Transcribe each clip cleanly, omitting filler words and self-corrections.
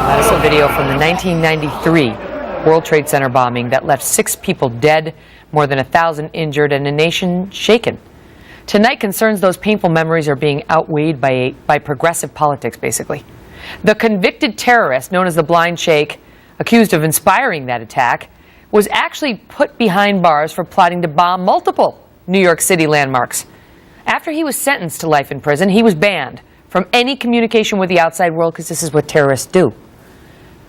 That's a video from the 1993 World Trade Center bombing that left 6 people dead, more than 1,000 injured, and a nation shaken. Tonight, concerns those painful memories are being outweighed by progressive politics, basically. The convicted terrorist, known as the Blind Sheik, accused of inspiring that attack, was actually put behind bars for plotting to bomb multiple New York City landmarks. After he was sentenced to life in prison, he was banned from any communication with the outside world, because this is what terrorists do.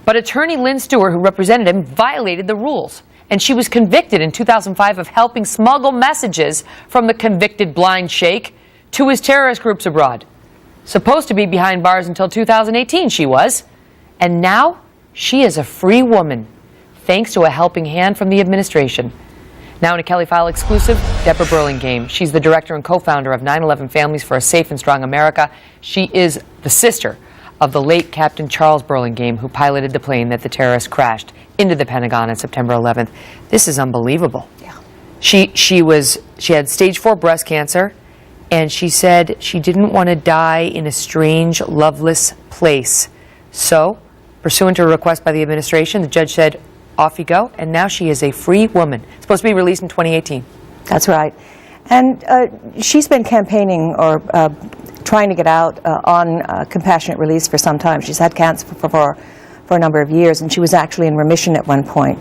But Attorney Lynne Stewart, who represented him, violated the rules. And she was convicted in 2005 of helping smuggle messages from the convicted Blind Sheik to his terrorist groups abroad. Supposed to be behind bars until 2018, she was. And now, she is a free woman, thanks to a helping hand from the administration. Now in a Kelly File exclusive, Deborah Burlingame. She's the director and co-founder of 9/11 Families for a Safe and Strong America. She is the sister of the late Captain Charles Burlingame, who piloted the plane that the terrorists crashed into the Pentagon on September 11th. This is unbelievable. Yeah. She had stage 4 breast cancer, and she said she didn't want to die in a strange, loveless place. So, pursuant to a request by the administration, the judge said, off you go, and now she is a free woman. It's supposed to be released in 2018. That's right. And she's been campaigning or trying to get out on compassionate release for some time. She's had cancer for a number of years, and she was actually in remission at one point.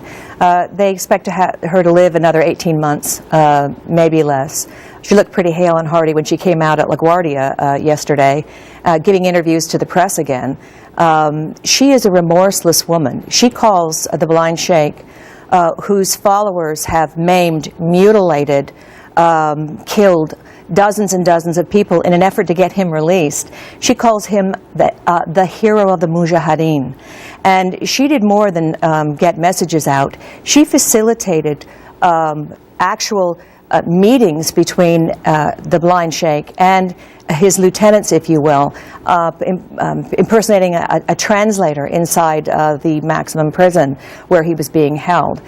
They expect her to live another 18 months, maybe less. She looked pretty hale and hearty when she came out at LaGuardia yesterday, giving interviews to the press again. She is a remorseless woman. She calls the Blind Sheik, whose followers have maimed, mutilated, killed dozens and dozens of people in an effort to get him released. She calls him the hero of the Mujaheddin. And she did more than get messages out. She facilitated actual meetings between the Blind Sheik and his lieutenants, if you will, impersonating a translator inside the maximum prison where he was being held.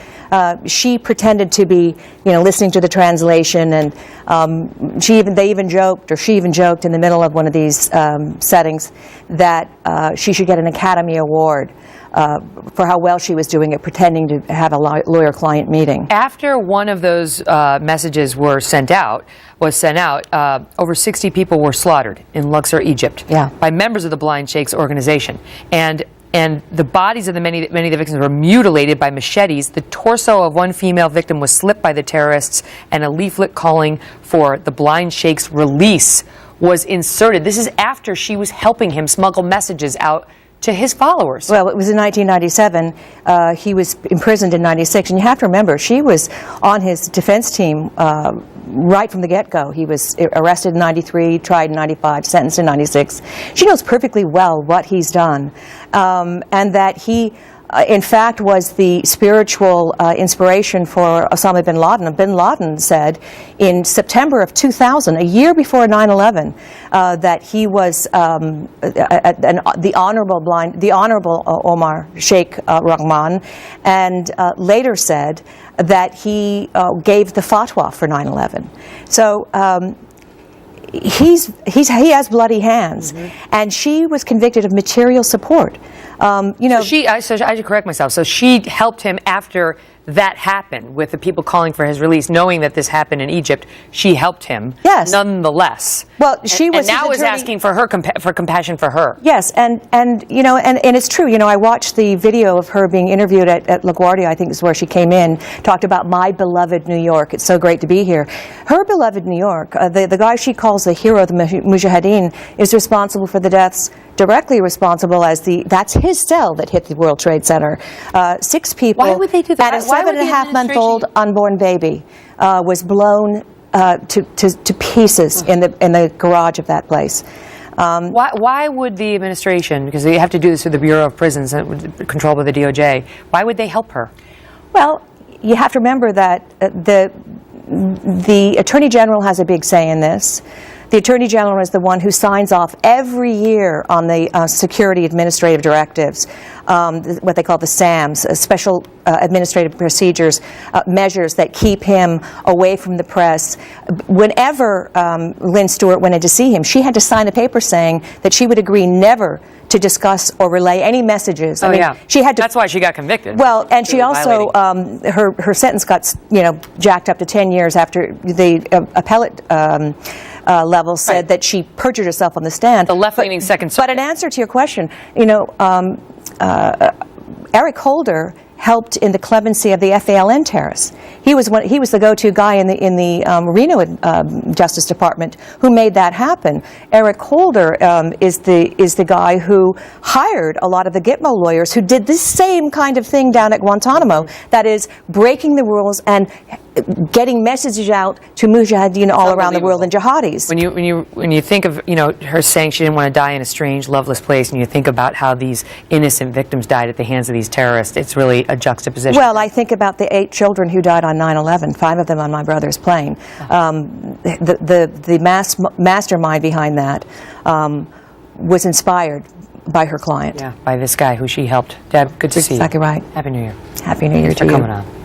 She pretended to be, listening to the translation, and she even joked in the middle of one of these settings that she should get an Academy Award for how well she was doing it, pretending to have a lawyer-client meeting. After one of those messages was sent out, over 60 people were slaughtered in Luxor, Egypt, by members of the Blind Sheik's organization. And the bodies of many of the victims were mutilated by machetes. The torso of one female victim was slit by the terrorists, and a leaflet calling for the Blind Sheik's release was inserted. This is after she was helping him smuggle messages out to his followers. Well, it was in 1997. He was imprisoned in 96. And you have to remember, she was on his defense team right from the get-go. He was arrested in 93, tried in 95, sentenced in 96. She knows perfectly well what he's done, and that he, in fact, was the spiritual inspiration for Osama bin Laden. Bin Laden said in September of 2000, a year before 9/11, that he was the honorable Omar Sheikh Rahman, and later said that he gave the fatwa for 9/11. So he has bloody hands, and she was convicted of material support. So I should correct myself. So she helped him after that happened, with the people calling for his release, knowing that this happened in Egypt. She helped him, nonetheless. Well, she was, and now is asking for her for compassion for her. Yes, and it's true. I watched the video of her being interviewed at LaGuardia. I think is where she came in. Talked about my beloved New York. It's so great to be here. Her beloved New York. The guy she calls the hero of the Mujaheddin is responsible for the deaths. Directly responsible that's his cell that hit the World Trade Center. 6 people. Why would they do that? And a 7.5-month-old unborn baby was blown to pieces in the garage of that place. Why would the administration, because they have to do this through the Bureau of Prisons, controlled by the DOJ, why would they help her? Well, you have to remember that the Attorney General has a big say in this. The Attorney General is the one who signs off every year on the security administrative directives, what they call the SAMs, special administrative procedures, measures that keep him away from the press. Whenever Lynne Stewart went in to see him, she had to sign a paper saying that she would agree never to discuss or relay any messages. I mean, she had to. That's why she got convicted. Well, and she also, her sentence got, jacked up to 10 years after the appellate level said that she perjured herself on the stand. The left-leaning Second Circuit. But in answer to your question, Eric Holder helped in the clemency of the FALN terrorists. He was the go-to guy in the Reno Justice Department who made that happen. Eric Holder is the guy who hired a lot of the Gitmo lawyers who did this same kind of thing down at Guantanamo. That is, breaking the rules and getting messages out to Mujaheddin all around the world and jihadis. When you think of her saying she didn't want to die in a strange, loveless place, and you think about how these innocent victims died at the hands of these terrorists, it's really a juxtaposition. Well, I think about the 8 children who died on 9/11, 5 of them on my brother's plane. The mastermind behind that was inspired by her client. Yeah, by this guy who she helped. Deb, good to see you. Exactly right. Happy New Year. Happy New Year to you. Thanks for coming on.